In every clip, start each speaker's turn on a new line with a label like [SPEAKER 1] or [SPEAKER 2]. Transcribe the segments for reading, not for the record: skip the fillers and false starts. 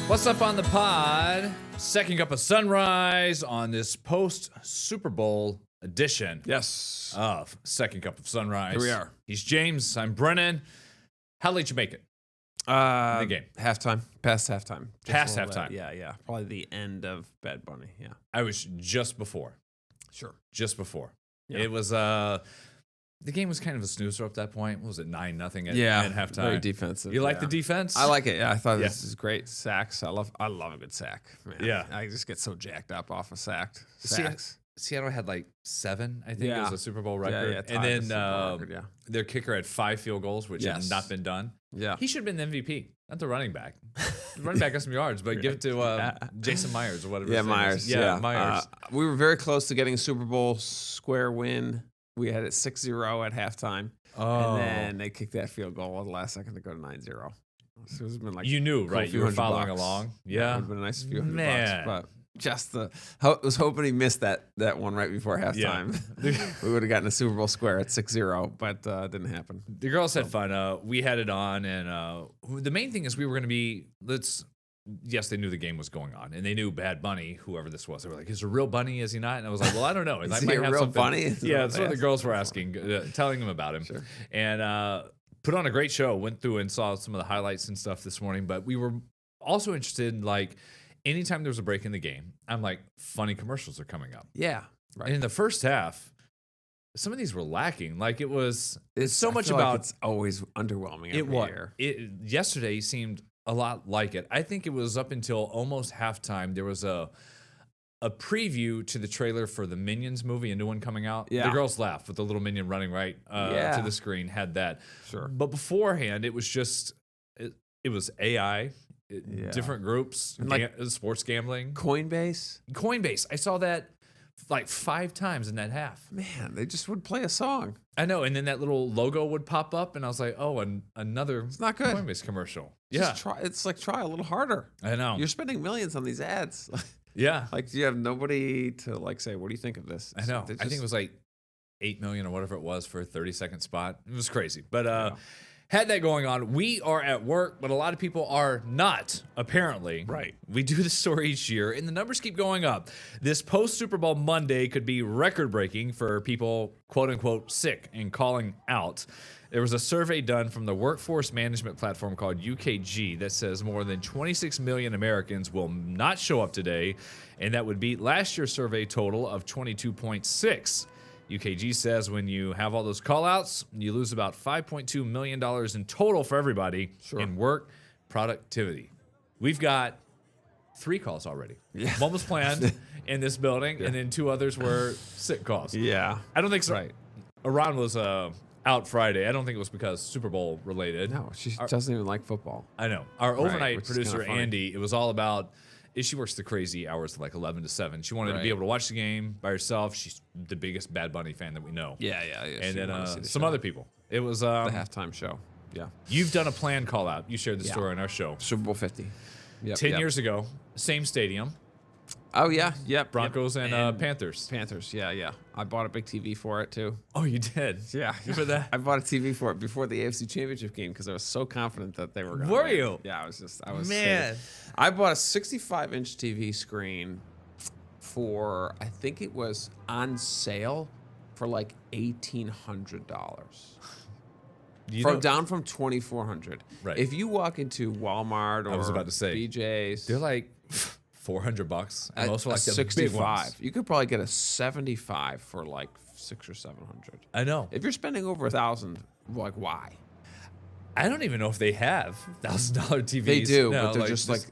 [SPEAKER 1] What's up on the pod? Second cup of sunrise on this post Super Bowl edition
[SPEAKER 2] Yes.
[SPEAKER 1] of Second Cup of Sunrise.
[SPEAKER 2] Here we are.
[SPEAKER 1] He's James. I'm Brennan. How late you make it?
[SPEAKER 2] The
[SPEAKER 1] game.
[SPEAKER 2] Halftime. Past halftime.
[SPEAKER 1] Past
[SPEAKER 2] a little
[SPEAKER 1] halftime.
[SPEAKER 2] bit. Yeah. Probably the end of Bad Bunny. Yeah.
[SPEAKER 1] I was just before.
[SPEAKER 2] Sure.
[SPEAKER 1] Just before.
[SPEAKER 2] Yeah.
[SPEAKER 1] It was the game was kind of a snoozer at that point. What was it, 9-0 at halftime?
[SPEAKER 2] Very defensive.
[SPEAKER 1] You like
[SPEAKER 2] yeah.
[SPEAKER 1] the defense?
[SPEAKER 2] I like it. Yeah, I thought
[SPEAKER 1] Yeah.
[SPEAKER 2] this is great. Sacks. I love a good sack. Man.
[SPEAKER 1] Yeah.
[SPEAKER 2] I just get so jacked up off of
[SPEAKER 1] See,
[SPEAKER 2] sacks.
[SPEAKER 1] Seattle had like 7, I think. It
[SPEAKER 2] Yeah.
[SPEAKER 1] was a Super Bowl
[SPEAKER 2] Yeah,
[SPEAKER 1] record.
[SPEAKER 2] yeah,
[SPEAKER 1] And
[SPEAKER 2] tied the
[SPEAKER 1] then
[SPEAKER 2] Super Bowl record, yeah.
[SPEAKER 1] their kicker had 5 field goals, which
[SPEAKER 2] Yes.
[SPEAKER 1] had not been done.
[SPEAKER 2] Yeah.
[SPEAKER 1] He should have been the MVP, not the running back. The running back got some yards, but give it to Jason Myers or whatever.
[SPEAKER 2] Yeah,
[SPEAKER 1] his name
[SPEAKER 2] Myers.
[SPEAKER 1] is. Yeah, Myers.
[SPEAKER 2] We were very close to getting a Super Bowl square win. We had it 6-0 at halftime.
[SPEAKER 1] Oh.
[SPEAKER 2] And then they kicked that field goal at the last second to go to 9-0. So it's been like
[SPEAKER 1] You knew,
[SPEAKER 2] cool
[SPEAKER 1] right?
[SPEAKER 2] few
[SPEAKER 1] You were
[SPEAKER 2] hundred
[SPEAKER 1] following
[SPEAKER 2] bucks.
[SPEAKER 1] along.
[SPEAKER 2] It
[SPEAKER 1] Yeah.
[SPEAKER 2] would have been a nice few
[SPEAKER 1] Man.
[SPEAKER 2] $100 but just was hoping he missed that one right before halftime. We would have gotten a Super Bowl square at 6-0, but didn't happen.
[SPEAKER 1] The girls had fun. We had it on, and the main thing is we were going to be, yes, they knew the game was going on, and they knew Bad Bunny, whoever this was. They were like, is it a real bunny? Is he not? And I was like, well, I don't know.
[SPEAKER 2] Is
[SPEAKER 1] I
[SPEAKER 2] he
[SPEAKER 1] might
[SPEAKER 2] a
[SPEAKER 1] have
[SPEAKER 2] real
[SPEAKER 1] something.
[SPEAKER 2] bunny? Is
[SPEAKER 1] Yeah,
[SPEAKER 2] what
[SPEAKER 1] that's
[SPEAKER 2] they
[SPEAKER 1] what the
[SPEAKER 2] asked.
[SPEAKER 1] girls were asking, telling them about him.
[SPEAKER 2] Sure.
[SPEAKER 1] And put on a great show. Went through and saw some of the highlights and stuff this morning, but we were also interested in, like, anytime there was a break in the game, I'm like, funny commercials are coming up.
[SPEAKER 2] Yeah.
[SPEAKER 1] And
[SPEAKER 2] Right.
[SPEAKER 1] in the first half, some of these were lacking. Like, it's so
[SPEAKER 2] I
[SPEAKER 1] much
[SPEAKER 2] feel like
[SPEAKER 1] about
[SPEAKER 2] it's always underwhelming every
[SPEAKER 1] it was.
[SPEAKER 2] year.
[SPEAKER 1] Yesterday seemed a lot like it. I think it was up until almost halftime. There was a preview to the trailer for the Minions movie, a new one coming out.
[SPEAKER 2] Yeah.
[SPEAKER 1] The girls laughed with the little minion running right to
[SPEAKER 2] Yeah.
[SPEAKER 1] the screen. Had that.
[SPEAKER 2] Sure.
[SPEAKER 1] But beforehand, it was just it was AI,
[SPEAKER 2] Yeah.
[SPEAKER 1] different groups,
[SPEAKER 2] And like-
[SPEAKER 1] sports gambling,
[SPEAKER 2] Coinbase,
[SPEAKER 1] Coinbase. I saw that like 5 times in that half.
[SPEAKER 2] man, they just would play a song.
[SPEAKER 1] I know, and then that little logo would pop up, and I was like, "Oh, another
[SPEAKER 2] It's not good.
[SPEAKER 1] Coinbase commercial."
[SPEAKER 2] Just try. It's like try a little harder.
[SPEAKER 1] I know.
[SPEAKER 2] You're spending millions on these ads.
[SPEAKER 1] Yeah,
[SPEAKER 2] Like you have nobody to like say, "What do you think of this?"
[SPEAKER 1] I know.
[SPEAKER 2] They
[SPEAKER 1] I think it
[SPEAKER 2] just-
[SPEAKER 1] was like 8 million or whatever it was for a 30-second spot. It was crazy, but had that going on. We are at work, but a lot of people are not. Apparently,
[SPEAKER 2] Right.
[SPEAKER 1] We do this story each year, and the numbers keep going up. This post Super Bowl Monday could be record breaking for people, quote unquote, sick and calling out. There was a survey done from the workforce management platform called UKG that says more than 26 million Americans will not show up today, and that would beat last year's survey total of 22.6. UKG says when you have all those call-outs, you lose about $5.2 million in total for everybody in work productivity. We've got 3 calls already.
[SPEAKER 2] Yeah.
[SPEAKER 1] One was planned in this building, and then 2 others were sick calls.
[SPEAKER 2] Yeah.
[SPEAKER 1] I don't think so.
[SPEAKER 2] Right.
[SPEAKER 1] Iran was out Friday. I don't think it was because Super Bowl related.
[SPEAKER 2] No, she doesn't even like football.
[SPEAKER 1] I know. Our overnight
[SPEAKER 2] which is
[SPEAKER 1] producer,
[SPEAKER 2] kinda funny.
[SPEAKER 1] Andy, it was all about, she works the crazy hours like 11 to 7. She wanted to be
[SPEAKER 2] Right.
[SPEAKER 1] able to watch the game by herself. She's the biggest Bad Bunny fan that we know.
[SPEAKER 2] Yeah.
[SPEAKER 1] And
[SPEAKER 2] she wanted to
[SPEAKER 1] then
[SPEAKER 2] see the
[SPEAKER 1] some
[SPEAKER 2] show.
[SPEAKER 1] other people. It was,
[SPEAKER 2] the halftime show. Yeah.
[SPEAKER 1] you've done a planned call out. You shared the
[SPEAKER 2] Yeah.
[SPEAKER 1] story on our show.
[SPEAKER 2] Super Bowl 50. Yep,
[SPEAKER 1] 10
[SPEAKER 2] yep.
[SPEAKER 1] year ago, same stadium,
[SPEAKER 2] Oh yeah. Yep.
[SPEAKER 1] Broncos
[SPEAKER 2] yep.
[SPEAKER 1] and Panthers.
[SPEAKER 2] Panthers. Yeah. I bought a big TV for it too.
[SPEAKER 1] Oh, you did?
[SPEAKER 2] Yeah.
[SPEAKER 1] For that?
[SPEAKER 2] I bought a TV for it before the AFC Championship game because I was so confident that they were going to
[SPEAKER 1] Were
[SPEAKER 2] win.
[SPEAKER 1] you?
[SPEAKER 2] Yeah, I was
[SPEAKER 1] Man.
[SPEAKER 2] excited. I bought a 65-inch TV screen for, I think it was on sale for like $1,800.
[SPEAKER 1] You know,
[SPEAKER 2] Down from $2,400.
[SPEAKER 1] Right.
[SPEAKER 2] If you walk into Walmart or
[SPEAKER 1] I was about to say,
[SPEAKER 2] BJ's,
[SPEAKER 1] they're like $400. And most are like
[SPEAKER 2] a
[SPEAKER 1] the
[SPEAKER 2] 65.
[SPEAKER 1] big ones.
[SPEAKER 2] You could probably get a 75 for like $600 or $700.
[SPEAKER 1] I know.
[SPEAKER 2] If you're spending over $1,000, like why?
[SPEAKER 1] I don't even know if they have $1,000 TVs.
[SPEAKER 2] They do,
[SPEAKER 1] No,
[SPEAKER 2] but they're just
[SPEAKER 1] this-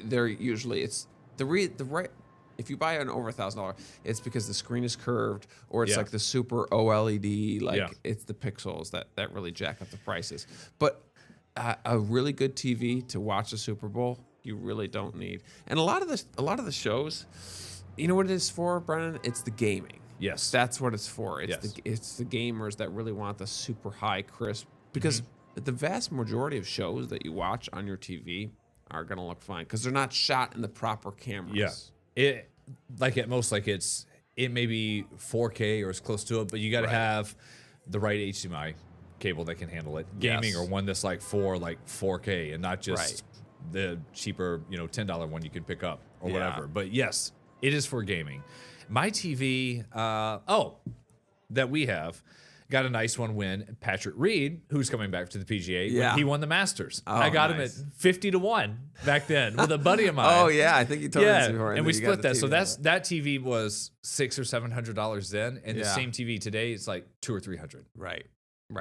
[SPEAKER 2] they're usually it's the right. If you buy an over $1,000, it's because the screen is curved, or it's
[SPEAKER 1] Yeah.
[SPEAKER 2] like the super OLED, like
[SPEAKER 1] Yeah.
[SPEAKER 2] it's the pixels that really jack up the prices. But a really good TV to watch the Super Bowl, you really don't need. And a lot of the shows, you know what it is for, Brennan? It's the gaming.
[SPEAKER 1] Yes.
[SPEAKER 2] That's what it's for. It's
[SPEAKER 1] Yes.
[SPEAKER 2] it's the gamers that really want the super high crisp, because the vast majority of shows that you watch on your TV are gonna look fine because they're not shot in the proper cameras.
[SPEAKER 1] Yeah. It like at most like it may be 4K or as close to it, but you got to
[SPEAKER 2] Right.
[SPEAKER 1] have the right HDMI cable that can handle it. Gaming
[SPEAKER 2] Yes.
[SPEAKER 1] or one that's like 4K and not just
[SPEAKER 2] Right.
[SPEAKER 1] the cheaper, $10 one you can pick up or
[SPEAKER 2] Yeah.
[SPEAKER 1] whatever. But yes, it is for gaming. My TV, that we have, got a nice one when Patrick Reed, who's coming back to the PGA,
[SPEAKER 2] Yeah.
[SPEAKER 1] when he won the Masters.
[SPEAKER 2] Oh,
[SPEAKER 1] I got
[SPEAKER 2] nice.
[SPEAKER 1] him at 50-1 back then with a buddy of mine.
[SPEAKER 2] Oh yeah, I think you told me this before.
[SPEAKER 1] and
[SPEAKER 2] then
[SPEAKER 1] we
[SPEAKER 2] you got
[SPEAKER 1] split
[SPEAKER 2] the
[SPEAKER 1] that. So
[SPEAKER 2] TV.
[SPEAKER 1] that TV was $600 or $700 then, and the
[SPEAKER 2] Yeah.
[SPEAKER 1] same TV today is like $200 or $300.
[SPEAKER 2] Right.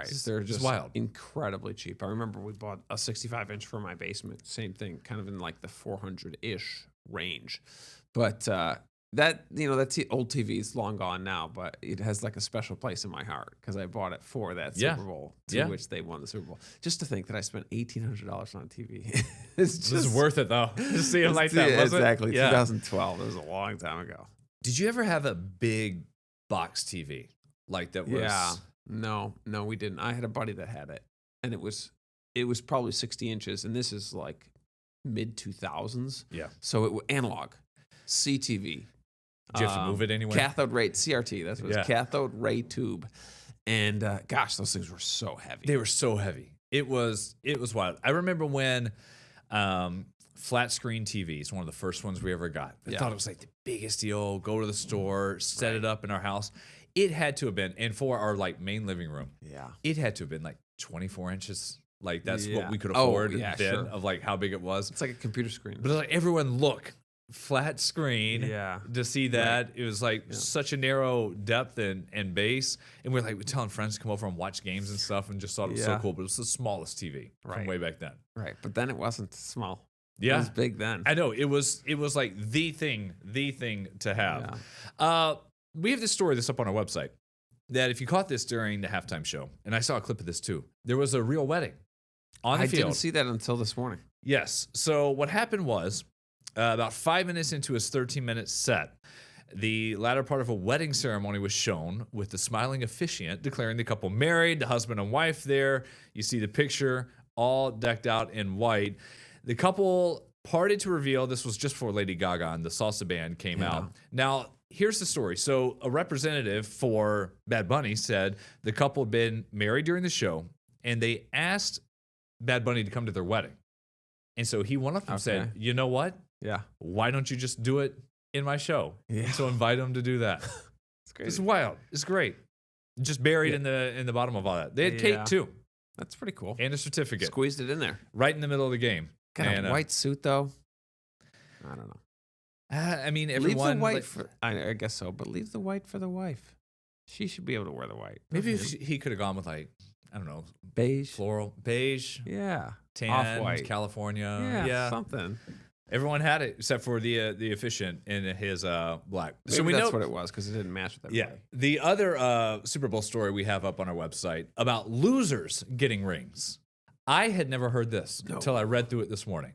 [SPEAKER 1] It's
[SPEAKER 2] They're
[SPEAKER 1] just
[SPEAKER 2] just
[SPEAKER 1] wild.
[SPEAKER 2] incredibly cheap. I remember we bought a 65-inch for my basement. Same thing, kind of in like the 400-ish range. But that old TV is long gone now, but it has like a special place in my heart because I bought it for that
[SPEAKER 1] Yeah.
[SPEAKER 2] Super Bowl to
[SPEAKER 1] Yeah.
[SPEAKER 2] which they won the Super Bowl. Just to think that I spent $1,800 on a TV. it's
[SPEAKER 1] This is
[SPEAKER 2] just
[SPEAKER 1] worth it though. To see him like that,
[SPEAKER 2] yeah,
[SPEAKER 1] was
[SPEAKER 2] exactly.
[SPEAKER 1] it? Yeah.
[SPEAKER 2] 2012. It was a long time ago.
[SPEAKER 1] Did you ever have a big box TV like that was?
[SPEAKER 2] Yeah. No, we didn't. I had a buddy that had it, and it was probably 60 inches, and this is like mid 2000s.
[SPEAKER 1] Yeah.
[SPEAKER 2] So it was analog, CTV.
[SPEAKER 1] Did you have to move it anyway?
[SPEAKER 2] Cathode ray CRT. That's what it
[SPEAKER 1] Yeah.
[SPEAKER 2] was. Cathode ray tube, and gosh, those things were so heavy.
[SPEAKER 1] They were so heavy. It was wild. I remember when flat screen TVs, one of the first ones we ever got. I
[SPEAKER 2] Yeah.
[SPEAKER 1] thought it was like the biggest deal. Go to the store, set it up in our house. It had to have been, and for our like main living room,
[SPEAKER 2] Yeah.
[SPEAKER 1] it had to have been like 24 inches. Like that's
[SPEAKER 2] Yeah.
[SPEAKER 1] what we could
[SPEAKER 2] Oh,
[SPEAKER 1] afford
[SPEAKER 2] yeah,
[SPEAKER 1] then
[SPEAKER 2] sure.
[SPEAKER 1] of like how big it was.
[SPEAKER 2] It's like a computer screen.
[SPEAKER 1] But like everyone look, flat screen.
[SPEAKER 2] Yeah.
[SPEAKER 1] To see that. It was like such a narrow depth and base. And we're telling friends to come over and watch games and stuff and just thought it was so
[SPEAKER 2] Yeah.
[SPEAKER 1] cool. But it was the smallest TV from
[SPEAKER 2] Right.
[SPEAKER 1] way back then.
[SPEAKER 2] Right, but then it wasn't small. It
[SPEAKER 1] Yeah.
[SPEAKER 2] was big then.
[SPEAKER 1] I know. It was like the thing to have. We have this story that's up on our website that if you caught this during the halftime show, and I saw a clip of this too, there was a real wedding on the
[SPEAKER 2] I
[SPEAKER 1] field.
[SPEAKER 2] didn't see that until this morning.
[SPEAKER 1] Yes. So what happened was about 5 minutes into his 13-minute set, the latter part of a wedding ceremony was shown with the smiling officiant declaring the couple married, the husband and wife there. You see the picture, all decked out in white. The couple parted to reveal this was just before Lady Gaga and the salsa band came out. Now, here's the story. So a representative for Bad Bunny said the couple had been married during the show, and they asked Bad Bunny to come to their wedding. And so he went up and said, you know what?
[SPEAKER 2] Yeah.
[SPEAKER 1] Why don't you just do it in my show?
[SPEAKER 2] Yeah.
[SPEAKER 1] And so invite him to do that.
[SPEAKER 2] It's crazy.
[SPEAKER 1] It's wild. It's great. Just buried in the bottom of all that. They had
[SPEAKER 2] Yeah.
[SPEAKER 1] cake too,
[SPEAKER 2] That's pretty cool.
[SPEAKER 1] and a certificate
[SPEAKER 2] Squeezed it in there.
[SPEAKER 1] right in the middle of the game.
[SPEAKER 2] Got
[SPEAKER 1] And,
[SPEAKER 2] a white suit though. I don't know.
[SPEAKER 1] I mean,
[SPEAKER 2] Leave
[SPEAKER 1] everyone.
[SPEAKER 2] the white for. I guess so, but leave the white for the wife. She should be able to wear the white.
[SPEAKER 1] maybe
[SPEAKER 2] Not
[SPEAKER 1] if
[SPEAKER 2] him.
[SPEAKER 1] he could have gone with I don't know,
[SPEAKER 2] beige.
[SPEAKER 1] floral, beige,
[SPEAKER 2] Yeah.
[SPEAKER 1] tan,
[SPEAKER 2] Off-white.
[SPEAKER 1] California.
[SPEAKER 2] Yeah. Something.
[SPEAKER 1] Everyone had it except for the officiant in his black.
[SPEAKER 2] Maybe
[SPEAKER 1] So we
[SPEAKER 2] that's
[SPEAKER 1] know
[SPEAKER 2] what it was because it didn't match with
[SPEAKER 1] Yeah.
[SPEAKER 2] everybody.
[SPEAKER 1] The other Super Bowl story we have up on our website about losers getting rings. I had never heard this until I read through it this morning.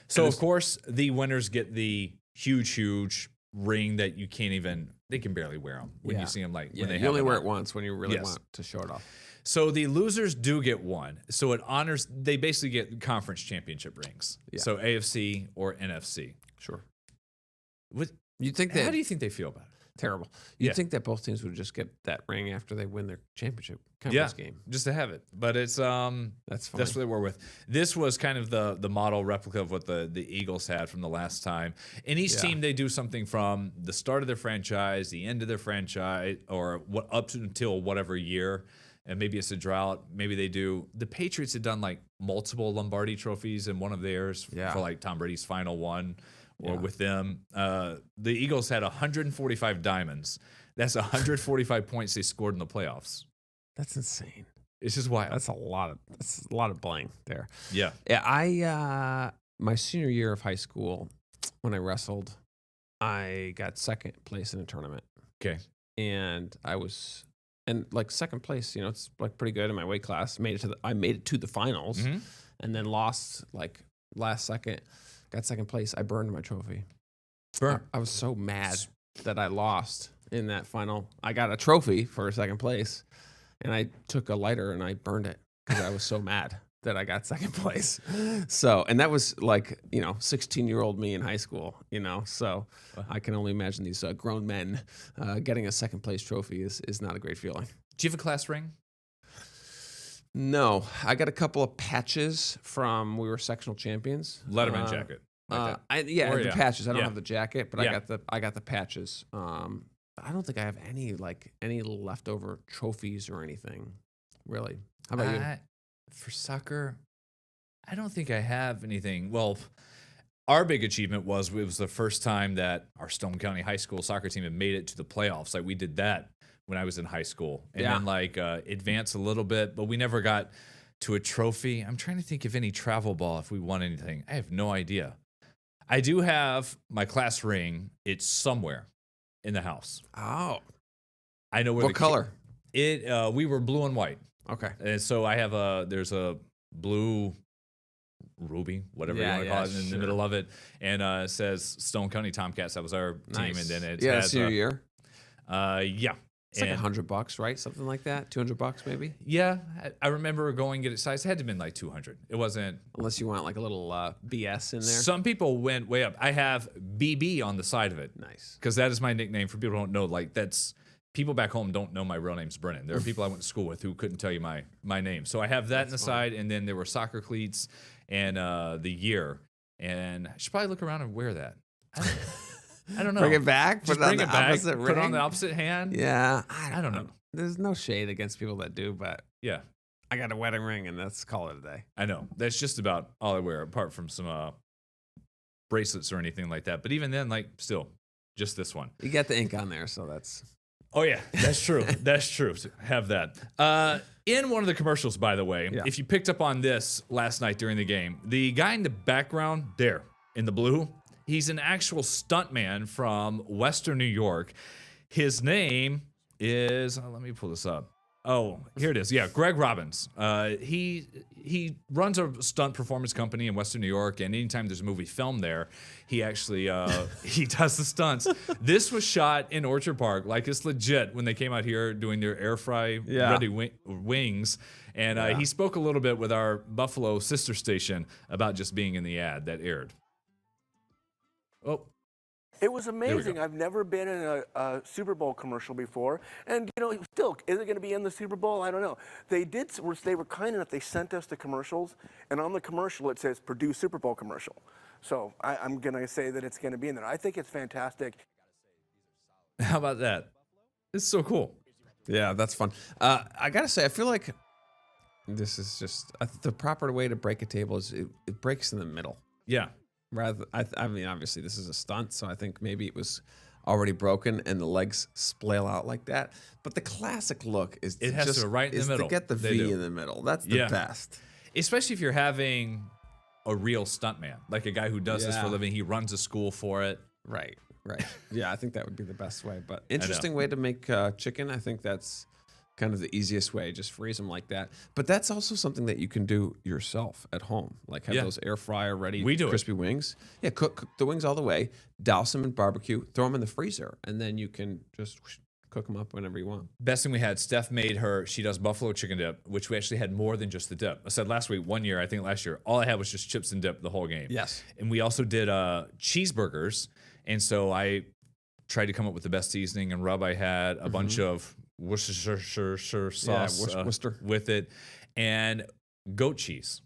[SPEAKER 1] So, of course, the winners get the huge ring that you can't even, they can barely wear them when you see them when they
[SPEAKER 2] you
[SPEAKER 1] have
[SPEAKER 2] only
[SPEAKER 1] them
[SPEAKER 2] wear
[SPEAKER 1] on.
[SPEAKER 2] it once when you really
[SPEAKER 1] Yes.
[SPEAKER 2] want to show it off.
[SPEAKER 1] So the losers do get one. So it honors, they basically get conference championship rings.
[SPEAKER 2] Yeah.
[SPEAKER 1] So AFC or NFC.
[SPEAKER 2] Sure.
[SPEAKER 1] What,
[SPEAKER 2] You think that
[SPEAKER 1] how do you think they feel about it?
[SPEAKER 2] terrible? You'd
[SPEAKER 1] Yeah.
[SPEAKER 2] think that both teams would just get that ring after they win their championship conference game.
[SPEAKER 1] Just to have it. But it's
[SPEAKER 2] That's fine.
[SPEAKER 1] that's what they were with. This was kind of the model replica of what the Eagles had from the last time. In each
[SPEAKER 2] Yeah.
[SPEAKER 1] team, they do something from the start of their franchise, the end of their franchise, or what up to until whatever year. And maybe it's a drought. Maybe they do. The Patriots had done like multiple Lombardi trophies in one of theirs for like Tom Brady's final one. Or with them, the Eagles had 145 diamonds. That's 145 points they scored in the playoffs.
[SPEAKER 2] That's insane.
[SPEAKER 1] It's just wild.
[SPEAKER 2] That's a lot of blank there.
[SPEAKER 1] Yeah.
[SPEAKER 2] Yeah, I my senior year of high school when I wrestled, I got second place in a tournament.
[SPEAKER 1] Okay.
[SPEAKER 2] And like second place, it's like pretty good in my weight class. I made it to the finals
[SPEAKER 1] Mhm.
[SPEAKER 2] and then lost like last second. Got second place. I burned my trophy.
[SPEAKER 1] Burn.
[SPEAKER 2] I was so mad that I lost in that final. I got a trophy for second place, and I took a lighter and I burned it because I was so mad that I got second place. So, and that was like 16-year-old me in high school. So I can only imagine these grown men getting a second place trophy is not a great feeling.
[SPEAKER 1] Do you have a class ring?
[SPEAKER 2] No, I got a couple of patches from we were sectional champions.
[SPEAKER 1] Letterman jacket. Like that. Or,
[SPEAKER 2] The
[SPEAKER 1] yeah.
[SPEAKER 2] patches. I don't
[SPEAKER 1] Yeah.
[SPEAKER 2] have the jacket, but
[SPEAKER 1] Yeah.
[SPEAKER 2] I got the patches. I don't think I have any leftover trophies or anything. Really. How about you?
[SPEAKER 1] For soccer, I don't think I have anything. Well, our big achievement was it was the first time that our Stone County High School soccer team had made it to the playoffs. Like we did that when I was in high school, and
[SPEAKER 2] Yeah.
[SPEAKER 1] then like advance a little bit, but we never got to a trophy. I'm trying to think of any travel ball if we won anything. I have no idea. I do have my class ring. It's somewhere in the house.
[SPEAKER 2] Oh.
[SPEAKER 1] I know where.
[SPEAKER 2] What color?
[SPEAKER 1] We were blue and white.
[SPEAKER 2] Okay.
[SPEAKER 1] And so I have there's a blue ruby, whatever you
[SPEAKER 2] Yeah,
[SPEAKER 1] want to
[SPEAKER 2] yeah,
[SPEAKER 1] call it, in the
[SPEAKER 2] sure.
[SPEAKER 1] middle of it, and it says Stone County Tomcats. That was our team,
[SPEAKER 2] Nice.
[SPEAKER 1] and then it
[SPEAKER 2] yeah,
[SPEAKER 1] has
[SPEAKER 2] senior year.
[SPEAKER 1] yeah,
[SPEAKER 2] It's like
[SPEAKER 1] and-
[SPEAKER 2] $100, right? Something like that. $200 maybe.
[SPEAKER 1] yeah. I remember going get it sized. It had to have been like 200. It wasn't.
[SPEAKER 2] Unless you want like a little BS in there.
[SPEAKER 1] Some people went way up. I have BB on the side of it
[SPEAKER 2] Nice.
[SPEAKER 1] because that is my nickname for people who don't know. Like that's. People back home don't know my real name's Brennan. There are people I went to school with who couldn't tell you my name. So I have that in the side, and then there were soccer cleats and the year. And I should probably look around and wear that. I don't know.
[SPEAKER 2] Bring it back.
[SPEAKER 1] Just
[SPEAKER 2] Put it
[SPEAKER 1] bring
[SPEAKER 2] on
[SPEAKER 1] it
[SPEAKER 2] the
[SPEAKER 1] back.
[SPEAKER 2] opposite
[SPEAKER 1] Put it on
[SPEAKER 2] ring?
[SPEAKER 1] the opposite hand.
[SPEAKER 2] Yeah.
[SPEAKER 1] I don't know.
[SPEAKER 2] There's no shade against people that do, but
[SPEAKER 1] Yeah,
[SPEAKER 2] I got a wedding ring, and let's call it a day.
[SPEAKER 1] I know. That's just about all I wear, apart from some bracelets or anything like that. But even then, like, still, just this one.
[SPEAKER 2] You got the ink on there, so that's.
[SPEAKER 1] Oh yeah, that's true. That's true. Have that. In one of the commercials, by the way,
[SPEAKER 2] Yeah.
[SPEAKER 1] if you picked up on this last night during the game, the guy in the background there in the blue, he's an actual stuntman from Western New York. His name is. Let me pull this up. Oh, here it is. Yeah, Greg Robbins. He runs a stunt performance company in Western New York, and anytime there's a movie filmed there, he actually he does the stunts. This was shot in Orchard Park, like it's legit when they came out here doing their air fry
[SPEAKER 2] Yeah.
[SPEAKER 1] ready wings. And he spoke a little bit with our Buffalo sister station about just being in the ad that aired. Oh,
[SPEAKER 3] It was
[SPEAKER 1] we
[SPEAKER 3] amazing.
[SPEAKER 1] go.
[SPEAKER 3] I've never been in a Super Bowl commercial before, and still, is it going to be in the Super Bowl? I don't know. They were kind enough. They sent us the commercials, and on the commercial it says "Purdue Super Bowl commercial." So I'm going to say that it's going to be in there. I think it's fantastic.
[SPEAKER 1] how about that? It's so cool.
[SPEAKER 2] Yeah, that's fun. I gotta say, I feel like this is just the proper way to break a table is it breaks in the middle.
[SPEAKER 1] Yeah.
[SPEAKER 2] I mean, obviously this is a stunt, so I think maybe it was already broken and the legs splail out like that. But the classic look is
[SPEAKER 1] It has to
[SPEAKER 2] just,
[SPEAKER 1] go right in the
[SPEAKER 2] is
[SPEAKER 1] middle.
[SPEAKER 2] to get the
[SPEAKER 1] They
[SPEAKER 2] V
[SPEAKER 1] do.
[SPEAKER 2] in the middle. That's the
[SPEAKER 1] Yeah.
[SPEAKER 2] best.
[SPEAKER 1] Especially if you're having a real stuntman, like a guy who does this for a
[SPEAKER 2] Yeah.
[SPEAKER 1] living. He runs a school for it.
[SPEAKER 2] Right. Yeah, I think that would be the best way. But interesting way to make chicken. I think that's kind of the easiest way. Just freeze them like that. But that's also something that you can do yourself at home. Like have
[SPEAKER 1] Yeah.
[SPEAKER 2] those air fryer ready
[SPEAKER 1] We do it.
[SPEAKER 2] crispy wings. Yeah, cook the wings all the way. Douse them in barbecue. Throw them in the freezer, and then you can just cook them up whenever you want.
[SPEAKER 1] Best thing we had, Steph made she does buffalo chicken dip, which we actually had more than just the dip. I said last week, I think last year, all I had was just chips and dip the whole game.
[SPEAKER 2] Yes.
[SPEAKER 1] And we also did cheeseburgers. And so I tried to come up with the best seasoning and rub. I had a bunch of Worcestershire sauce
[SPEAKER 2] Worcester.
[SPEAKER 1] with it and goat cheese.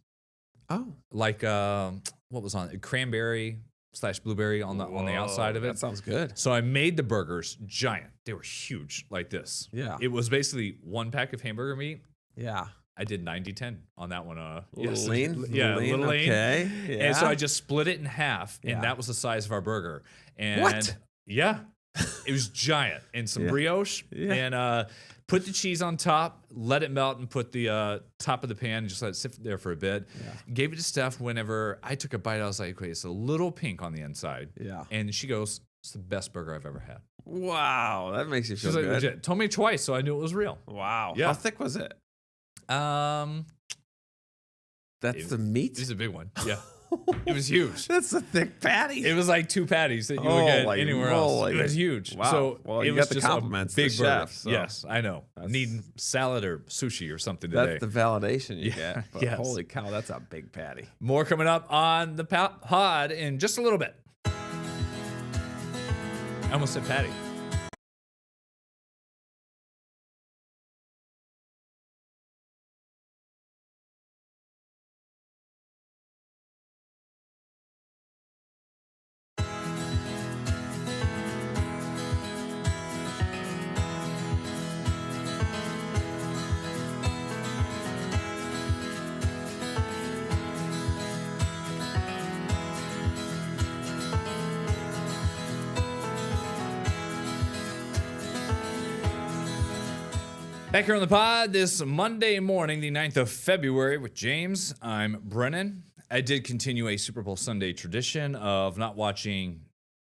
[SPEAKER 2] Oh,
[SPEAKER 1] Like what was on it? Cranberry / blueberry on the outside of it.
[SPEAKER 2] that sounds good.
[SPEAKER 1] So I made the burgers giant. They were huge like this.
[SPEAKER 2] Yeah.
[SPEAKER 1] It was basically one pack of hamburger meat.
[SPEAKER 2] Yeah.
[SPEAKER 1] I did 90-10 on that one.
[SPEAKER 2] Little lean?
[SPEAKER 1] Yeah,
[SPEAKER 2] Little
[SPEAKER 1] little lean.
[SPEAKER 2] okay.
[SPEAKER 1] And so
[SPEAKER 2] Yeah.
[SPEAKER 1] I just split it in half, and
[SPEAKER 2] Yeah.
[SPEAKER 1] that was the size of our burger. And
[SPEAKER 2] What?
[SPEAKER 1] Yeah. It was giant. And some brioche.
[SPEAKER 2] Yeah.
[SPEAKER 1] And put the cheese on top, let it melt, and put the top of the pan and just let it sit there for a bit. Gave it to Steph. Whenever I took a bite, I was like, okay, it's a little pink on the inside.
[SPEAKER 2] Yeah.
[SPEAKER 1] And she goes, it's the best burger I've ever had.
[SPEAKER 2] Wow, that makes you feel
[SPEAKER 1] She's like,
[SPEAKER 2] good.
[SPEAKER 1] legit. Told me twice, so I knew it was real.
[SPEAKER 2] Wow.
[SPEAKER 1] Yeah.
[SPEAKER 2] How thick was it? That's
[SPEAKER 1] It-
[SPEAKER 2] the meat?
[SPEAKER 1] It was a big one. Yeah. It was huge.
[SPEAKER 2] That's a thick patty.
[SPEAKER 1] It was like 2 patties that you would get
[SPEAKER 2] Holy
[SPEAKER 1] anywhere
[SPEAKER 2] moly.
[SPEAKER 1] else. It was huge.
[SPEAKER 2] Wow.
[SPEAKER 1] So
[SPEAKER 2] Well,
[SPEAKER 1] it
[SPEAKER 2] you
[SPEAKER 1] was
[SPEAKER 2] got the
[SPEAKER 1] just
[SPEAKER 2] compliments,
[SPEAKER 1] a
[SPEAKER 2] the
[SPEAKER 1] big burger.
[SPEAKER 2] chef, so
[SPEAKER 1] Yes, I know.
[SPEAKER 2] that's-
[SPEAKER 1] Need salad or sushi or something today.
[SPEAKER 2] That's the validation you
[SPEAKER 1] Yeah,
[SPEAKER 2] get. But
[SPEAKER 1] yes.
[SPEAKER 2] holy cow, that's a big patty.
[SPEAKER 1] More coming up on the pod in just a little bit. I almost said patty. Back here on the pod this Monday morning, the 9th of February with James. I'm Brennan. I did continue a Super Bowl Sunday tradition of not watching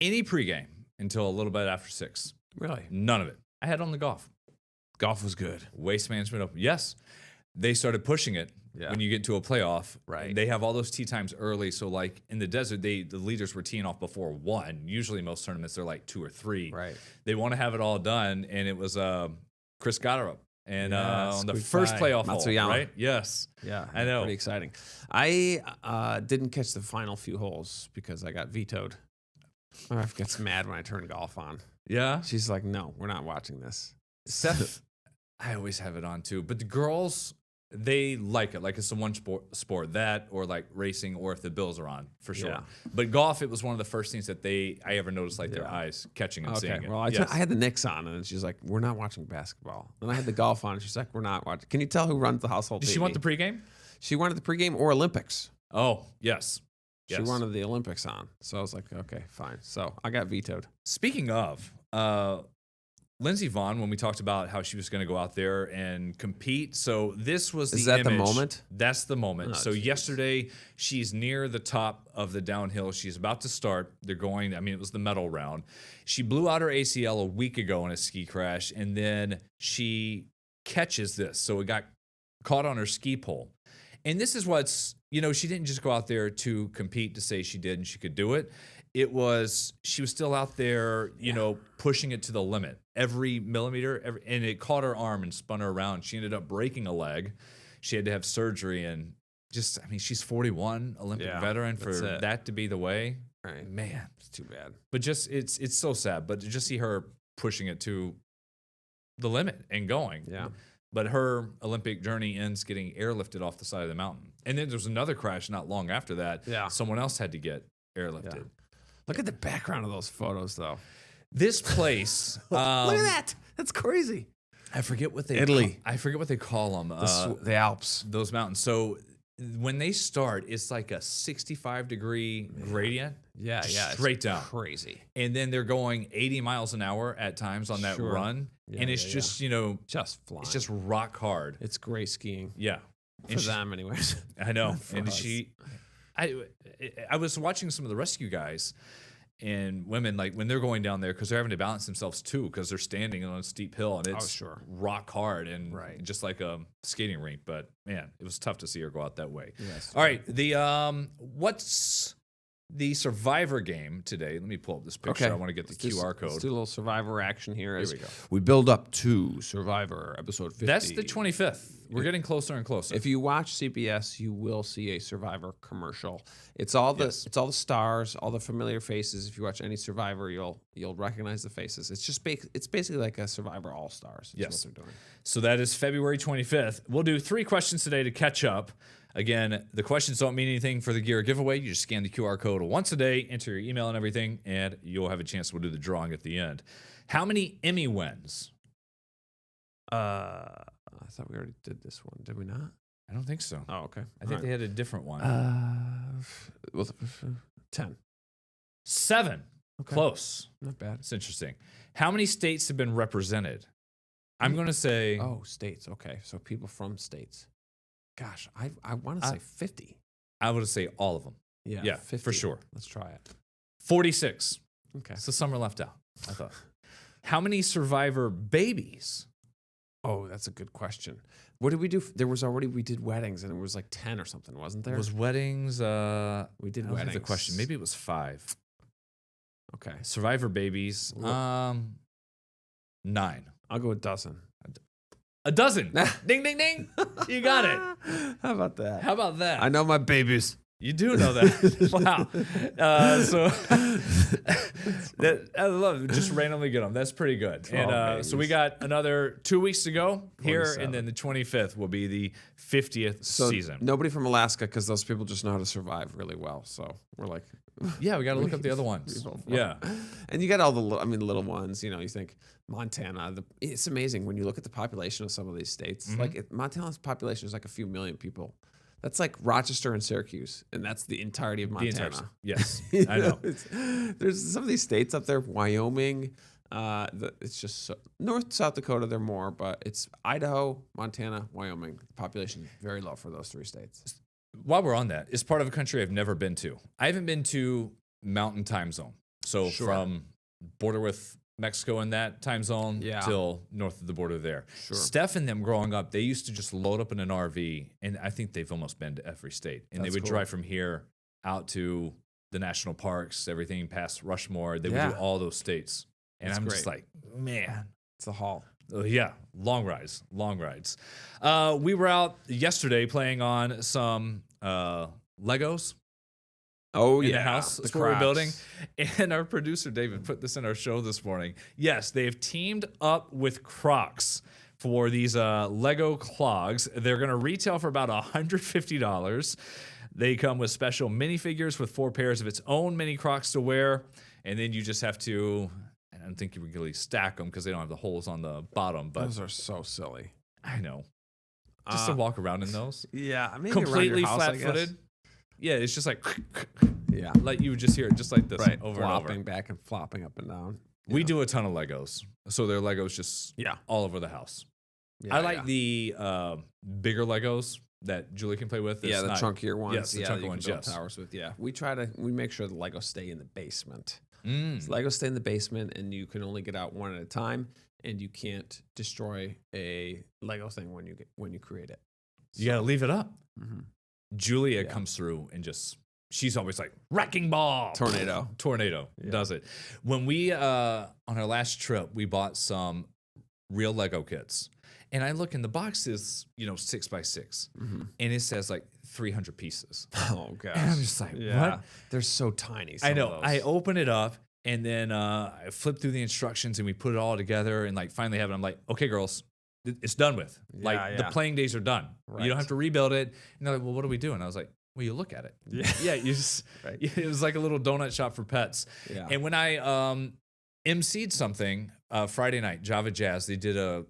[SPEAKER 1] any pregame until a little bit after 6.
[SPEAKER 2] Really?
[SPEAKER 1] None of it. I had on the golf.
[SPEAKER 2] Golf was good.
[SPEAKER 1] Waste Management Open. Yes. They started pushing it
[SPEAKER 2] Yeah.
[SPEAKER 1] when you get to a playoff.
[SPEAKER 2] Right.
[SPEAKER 1] They have all those tee times early. So, like in the desert, the leaders were teeing off before 1. Usually, most tournaments, they're like 2 or 3.
[SPEAKER 2] Right.
[SPEAKER 1] They want to have it all done. And it was Chris Gotterup. And
[SPEAKER 2] Yeah,
[SPEAKER 1] on the
[SPEAKER 2] squeaked
[SPEAKER 1] first
[SPEAKER 2] by
[SPEAKER 1] playoff hole,
[SPEAKER 2] Matsuyama.
[SPEAKER 1] right? Yes.
[SPEAKER 2] Yeah,
[SPEAKER 1] I know.
[SPEAKER 2] Pretty exciting. I didn't catch the final few holes because I got vetoed. My wife gets mad when I turn golf on.
[SPEAKER 1] Yeah.
[SPEAKER 2] She's like, "No, we're not watching this."
[SPEAKER 1] Seth, I always have it on too. But the girls, they like it. Like it's the one sport that or like racing or if the Bills are on for sure.
[SPEAKER 2] Yeah.
[SPEAKER 1] But golf, it was one of the first things that I ever noticed like their
[SPEAKER 2] Yeah.
[SPEAKER 1] eyes catching and
[SPEAKER 2] Okay,
[SPEAKER 1] seeing it.
[SPEAKER 2] well, I
[SPEAKER 1] Yes.
[SPEAKER 2] had the Knicks on, and she's like, "We're not watching basketball." Then I had the golf on, and she's like, "We're not watching." Can you tell who runs the household?
[SPEAKER 1] Did she
[SPEAKER 2] TV?
[SPEAKER 1] want the pregame?
[SPEAKER 2] She wanted the pregame or Olympics.
[SPEAKER 1] Oh, yes.
[SPEAKER 2] She
[SPEAKER 1] Yes.
[SPEAKER 2] wanted the Olympics on, so I was like, "Okay, fine." So I got vetoed.
[SPEAKER 1] Speaking of, Lindsey Vonn, when we talked about how she was going to go out there and compete, so this was the
[SPEAKER 2] Is that the
[SPEAKER 1] image.
[SPEAKER 2] moment?
[SPEAKER 1] That's the moment.
[SPEAKER 2] Oh,
[SPEAKER 1] so
[SPEAKER 2] geez.
[SPEAKER 1] yesterday, she's near the top of the downhill. She's about to start. They're going, I mean, it was the medal round. She blew out her ACL a week ago in a ski crash, and then she catches this. So it got caught on her ski pole. And this is what's, she didn't just go out there to compete to say she did and she could do it. It was, she was still out there, pushing it to the limit. Every millimeter, and it caught her arm and spun her around. She ended up breaking a leg. She had to have surgery and she's 41, Olympic
[SPEAKER 2] Yeah,
[SPEAKER 1] veteran. For
[SPEAKER 2] that's it.
[SPEAKER 1] that to be the way,
[SPEAKER 2] Right.
[SPEAKER 1] man.
[SPEAKER 2] It's too bad.
[SPEAKER 1] But just, it's so sad. But to just see her pushing it to the limit and going.
[SPEAKER 2] Yeah.
[SPEAKER 1] But her Olympic journey ends getting airlifted off the side of the mountain. And then there's another crash not long after that.
[SPEAKER 2] Yeah.
[SPEAKER 1] Someone else had to get airlifted.
[SPEAKER 2] Yeah. Look at the background of those photos, though.
[SPEAKER 1] This place,
[SPEAKER 2] Look at that. That's crazy.
[SPEAKER 1] I forget what they
[SPEAKER 2] Italy.
[SPEAKER 1] I forget what they call them.
[SPEAKER 2] The Alps.
[SPEAKER 1] Those mountains. So when they start, it's like a 65-degree gradient.
[SPEAKER 2] Yeah, yeah.
[SPEAKER 1] Straight
[SPEAKER 2] it's
[SPEAKER 1] down.
[SPEAKER 2] Crazy.
[SPEAKER 1] And then they're going 80 miles an hour at times on that
[SPEAKER 2] Sure.
[SPEAKER 1] run.
[SPEAKER 2] Yeah,
[SPEAKER 1] and it's
[SPEAKER 2] yeah,
[SPEAKER 1] just,
[SPEAKER 2] Just flying.
[SPEAKER 1] it's just rock hard.
[SPEAKER 2] It's great skiing.
[SPEAKER 1] Yeah.
[SPEAKER 2] For
[SPEAKER 1] And she-
[SPEAKER 2] them, anyways.
[SPEAKER 1] I know.
[SPEAKER 2] For
[SPEAKER 1] And
[SPEAKER 2] us.
[SPEAKER 1] I was watching some of the rescue guys and women, like when they're going down there, because they're having to balance themselves too, because they're standing on a steep hill and it's
[SPEAKER 2] sure.
[SPEAKER 1] rock hard and
[SPEAKER 2] Right.
[SPEAKER 1] just like a skating rink. But man, it was tough to see her go out that way.
[SPEAKER 2] Yes.
[SPEAKER 1] All right, what's the Survivor game today? Let me pull up this picture. I want to get the QR code.
[SPEAKER 2] Let's do a little Survivor action here. As
[SPEAKER 1] we go.
[SPEAKER 2] We build up to Survivor episode 50.
[SPEAKER 1] That's the 25th. We're getting closer and closer.
[SPEAKER 2] If you watch CBS, you will see a Survivor commercial. It's all the it's all the stars, all the familiar faces. If you watch any Survivor, you'll recognize the faces. It's just it's basically like a Survivor All Stars.
[SPEAKER 1] Yes.
[SPEAKER 2] What they're doing.
[SPEAKER 1] So that is February 25th. We'll do 3 questions today to catch up. Again, the questions don't mean anything for the gear giveaway. You just scan the QR code once a day, enter your email and everything, and you'll have a chance. We'll do the drawing at the end. How many Emmy wins?
[SPEAKER 2] I thought we already did this one. Did we not?
[SPEAKER 1] I don't think so.
[SPEAKER 2] Oh, okay.
[SPEAKER 1] I think they had a different one.
[SPEAKER 2] Well, 10.
[SPEAKER 1] 7.
[SPEAKER 2] Okay.
[SPEAKER 1] Close.
[SPEAKER 2] Not bad.
[SPEAKER 1] It's interesting. How many states have been represented? I'm going to say
[SPEAKER 2] Oh, states. Okay, so people from states. Gosh, I want to say 50.
[SPEAKER 1] I would say all of them. Yeah,
[SPEAKER 2] 50.
[SPEAKER 1] for sure.
[SPEAKER 2] Let's try it.
[SPEAKER 1] 46.
[SPEAKER 2] Okay.
[SPEAKER 1] So some are left out, I thought. How many Survivor babies?
[SPEAKER 2] Oh, that's a good question. What did we do? We did weddings, and it was like 10 or something, wasn't there?
[SPEAKER 1] Was weddings?
[SPEAKER 2] We did
[SPEAKER 1] I don't have
[SPEAKER 2] weddings.
[SPEAKER 1] the question. Maybe it was 5.
[SPEAKER 2] Okay.
[SPEAKER 1] Survivor babies. 9.
[SPEAKER 2] I'll go a dozen.
[SPEAKER 1] A dozen. Ding, ding, ding. You got it.
[SPEAKER 2] How about that?
[SPEAKER 1] How about that?
[SPEAKER 2] I know my babies.
[SPEAKER 1] You do know that. Wow. So I love it. Just randomly get them. That's pretty good. And so we got another 2 weeks to go here,
[SPEAKER 2] 47.
[SPEAKER 1] and then the 25th will be the 50th
[SPEAKER 2] So
[SPEAKER 1] season.
[SPEAKER 2] nobody from Alaska, because those people just know how to survive really well. So we're like,
[SPEAKER 1] Yeah, we got to look up the other ones. Yeah.
[SPEAKER 2] and you got all the little ones. You know, you think Montana. It's amazing when you look at the population of some of these states.
[SPEAKER 1] Mm-hmm.
[SPEAKER 2] Like Montana's population is like a few million people. That's like Rochester and Syracuse, and that's the entirety of
[SPEAKER 1] The
[SPEAKER 2] Montana.
[SPEAKER 1] entire, yes,
[SPEAKER 2] You
[SPEAKER 1] I know.
[SPEAKER 2] There's some of these states up there, Wyoming, It's just North, South Dakota, they're more, but it's Idaho, Montana, Wyoming. Population is very low for those 3 states.
[SPEAKER 1] While we're on that, it's part of a country I've never been to. I haven't been to Mountain Time Zone. So
[SPEAKER 2] Sure.
[SPEAKER 1] from border with Mexico in that time zone
[SPEAKER 2] Yeah.
[SPEAKER 1] till north of the border there.
[SPEAKER 2] Sure.
[SPEAKER 1] Steph and them growing up, they used to just load up in an RV, and I think they've almost been to every state. And
[SPEAKER 2] That's
[SPEAKER 1] they would
[SPEAKER 2] cool.
[SPEAKER 1] drive from here out to the national parks, everything past Rushmore. They would
[SPEAKER 2] Yeah.
[SPEAKER 1] do all those states. And
[SPEAKER 2] That's
[SPEAKER 1] I'm just
[SPEAKER 2] great.
[SPEAKER 1] like, man.
[SPEAKER 2] It's a haul.
[SPEAKER 1] Yeah, long rides. We were out yesterday playing on some Legos
[SPEAKER 2] Oh,
[SPEAKER 1] in
[SPEAKER 2] yeah.
[SPEAKER 1] the house
[SPEAKER 2] the
[SPEAKER 1] that's what we're building.
[SPEAKER 2] cracks.
[SPEAKER 1] And our producer, David, put this in our show this morning. Yes, they've teamed up with Crocs for these Lego clogs. They're going to retail for about $150. They come with special minifigures with 4 pairs of its own mini Crocs to wear. And then you just have to, I don't think you would really stack them because they don't have the holes on the bottom. But
[SPEAKER 2] Those are so silly.
[SPEAKER 1] I know. Just to walk around in those.
[SPEAKER 2] Yeah, maybe
[SPEAKER 1] Completely
[SPEAKER 2] around your house, I guess.
[SPEAKER 1] flat-footed. Yeah, it's just like,
[SPEAKER 2] Yeah.
[SPEAKER 1] like you would just hear it just like this
[SPEAKER 2] Right.
[SPEAKER 1] over
[SPEAKER 2] Flopping
[SPEAKER 1] and over.
[SPEAKER 2] back and flopping up and down.
[SPEAKER 1] We do a ton of Legos. So there are Legos just
[SPEAKER 2] Yeah.
[SPEAKER 1] all over the house.
[SPEAKER 2] Yeah,
[SPEAKER 1] I like the bigger Legos that Julie can play with.
[SPEAKER 2] Yeah,
[SPEAKER 1] It's
[SPEAKER 2] the
[SPEAKER 1] not-
[SPEAKER 2] chunkier ones.
[SPEAKER 1] Yes, the
[SPEAKER 2] yeah,
[SPEAKER 1] chunkier
[SPEAKER 2] that you
[SPEAKER 1] ones,
[SPEAKER 2] can build
[SPEAKER 1] yes.
[SPEAKER 2] towers with. Yeah, we make sure the Legos stay in the basement.
[SPEAKER 1] Mm.
[SPEAKER 2] So Legos stay in the basement, and you can only get out one at a time, and you can't destroy a Lego thing when you create it.
[SPEAKER 1] You got to leave it up.
[SPEAKER 2] Mhm.
[SPEAKER 1] Julia
[SPEAKER 2] Yeah.
[SPEAKER 1] comes through and she's always like, wrecking ball. Tornado
[SPEAKER 2] Yeah.
[SPEAKER 1] does it. When we, on our last trip, we bought some real Lego kits. And I look in the boxes, 6x6, and it says like 300 pieces.
[SPEAKER 2] Oh gosh.
[SPEAKER 1] And I'm just like,
[SPEAKER 2] Yeah.
[SPEAKER 1] what?
[SPEAKER 2] They're so tiny.
[SPEAKER 1] I
[SPEAKER 2] some
[SPEAKER 1] know.
[SPEAKER 2] of
[SPEAKER 1] I
[SPEAKER 2] those.
[SPEAKER 1] open it up and then I flip through the instructions and we put it all together and like finally have it. I'm like, okay, girls, it's done with. Like the
[SPEAKER 2] yeah.
[SPEAKER 1] playing days are done. You
[SPEAKER 2] Right.
[SPEAKER 1] don't have to rebuild it. And they're like, well, what do we do? And I was like, well, you look at it.
[SPEAKER 2] Yeah.
[SPEAKER 1] You just,
[SPEAKER 2] Right.
[SPEAKER 1] it was like a little donut shop for pets.
[SPEAKER 2] Yeah.
[SPEAKER 1] And when I emceed something Friday night, Java Jazz, they did a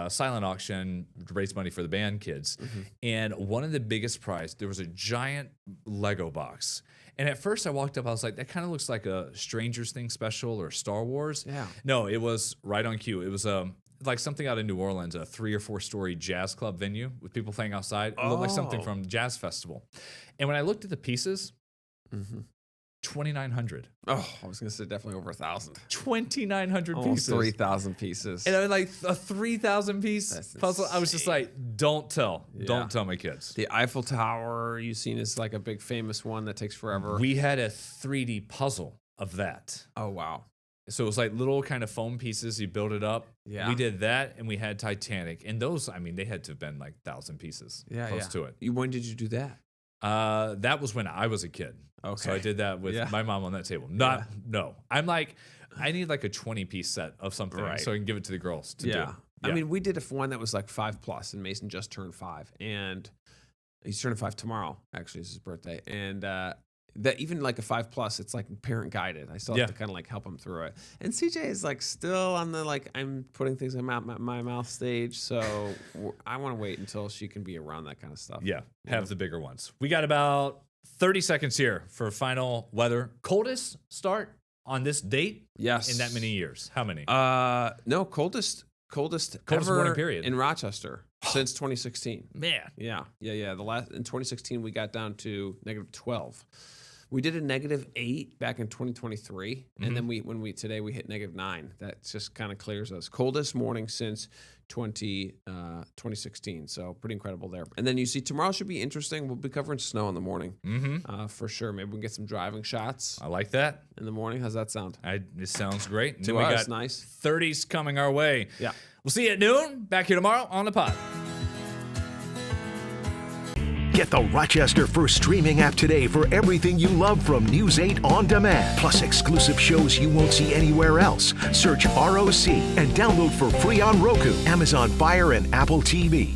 [SPEAKER 1] silent auction to raise money for the band kids.
[SPEAKER 2] Mm-hmm.
[SPEAKER 1] And one of the biggest prize, there was a giant Lego box. And at first I walked up, I was like, that kind of looks like a Strangers Thing special or Star Wars.
[SPEAKER 2] Yeah.
[SPEAKER 1] No, it was right on cue. It was like something out of New Orleans, a 3 or 4 story jazz club venue with people playing outside. It looked like something
[SPEAKER 2] Oh.
[SPEAKER 1] from Jazz Festival. And when I looked at the pieces,
[SPEAKER 2] Mhm.
[SPEAKER 1] 2,900.
[SPEAKER 2] Oh, I was gonna say definitely over 1,000.
[SPEAKER 1] 2,900
[SPEAKER 2] Almost
[SPEAKER 1] pieces.
[SPEAKER 2] 3,000 pieces.
[SPEAKER 1] And I was like a 3,000 piece
[SPEAKER 2] That's
[SPEAKER 1] puzzle. I was just like, don't tell
[SPEAKER 2] Yeah.
[SPEAKER 1] my kids.
[SPEAKER 2] The Eiffel Tower you've seen is like a big famous one that takes forever.
[SPEAKER 1] We had a 3D puzzle of that.
[SPEAKER 2] Oh wow.
[SPEAKER 1] So it was like little kind of foam pieces. You build it up.
[SPEAKER 2] Yeah.
[SPEAKER 1] We did that, and we had Titanic. And those, I mean, they had to have been like 1,000 pieces.
[SPEAKER 2] Yeah,
[SPEAKER 1] close
[SPEAKER 2] yeah.
[SPEAKER 1] to it.
[SPEAKER 2] When did you do that?
[SPEAKER 1] That was when I was a kid. So
[SPEAKER 2] Okay.
[SPEAKER 1] I did that with
[SPEAKER 2] Yeah.
[SPEAKER 1] my mom on that table. No. I'm like, I need like a 20-piece set of something
[SPEAKER 2] Right.
[SPEAKER 1] so I can give it to the girls to do.
[SPEAKER 2] Yeah. I mean, we did one that was like 5+, and Mason just turned 5, and he's turning 5 tomorrow. Actually, it's his birthday, and that even like a 5+, it's like parent guided. I still have
[SPEAKER 1] Yeah.
[SPEAKER 2] to kind of like help him through it. And CJ is like still on the like I'm putting things in my mouth stage, so I want to wait until she can be around that kind of stuff.
[SPEAKER 1] Yeah, have the bigger ones. We got about 30 seconds here for final weather. Coldest start on this date
[SPEAKER 2] Yes.
[SPEAKER 1] in that many years. How many?
[SPEAKER 2] No, coldest ever
[SPEAKER 1] morning period.
[SPEAKER 2] in Rochester since 2016.
[SPEAKER 1] Man.
[SPEAKER 2] Yeah. In 2016 we got down to -12. We did a -8 back in 2023, and then today we hit -9. That just kind of clears us. Coldest morning since 2016. So pretty incredible there. And then you see tomorrow should be interesting. We'll be covering snow in the morning for sure. Maybe we can get some driving shots
[SPEAKER 1] I like that.
[SPEAKER 2] in the morning. How's that sound?
[SPEAKER 1] It sounds great. And
[SPEAKER 2] To
[SPEAKER 1] then we
[SPEAKER 2] us,
[SPEAKER 1] got
[SPEAKER 2] nice.
[SPEAKER 1] 30s coming our way.
[SPEAKER 2] Yeah.
[SPEAKER 1] We'll see you at noon. Back here tomorrow on the pod.
[SPEAKER 4] Get the Rochester First streaming app today for everything you love from News 8 on demand, plus exclusive shows you won't see anywhere else. Search ROC and download for free on Roku, Amazon Fire, and Apple TV.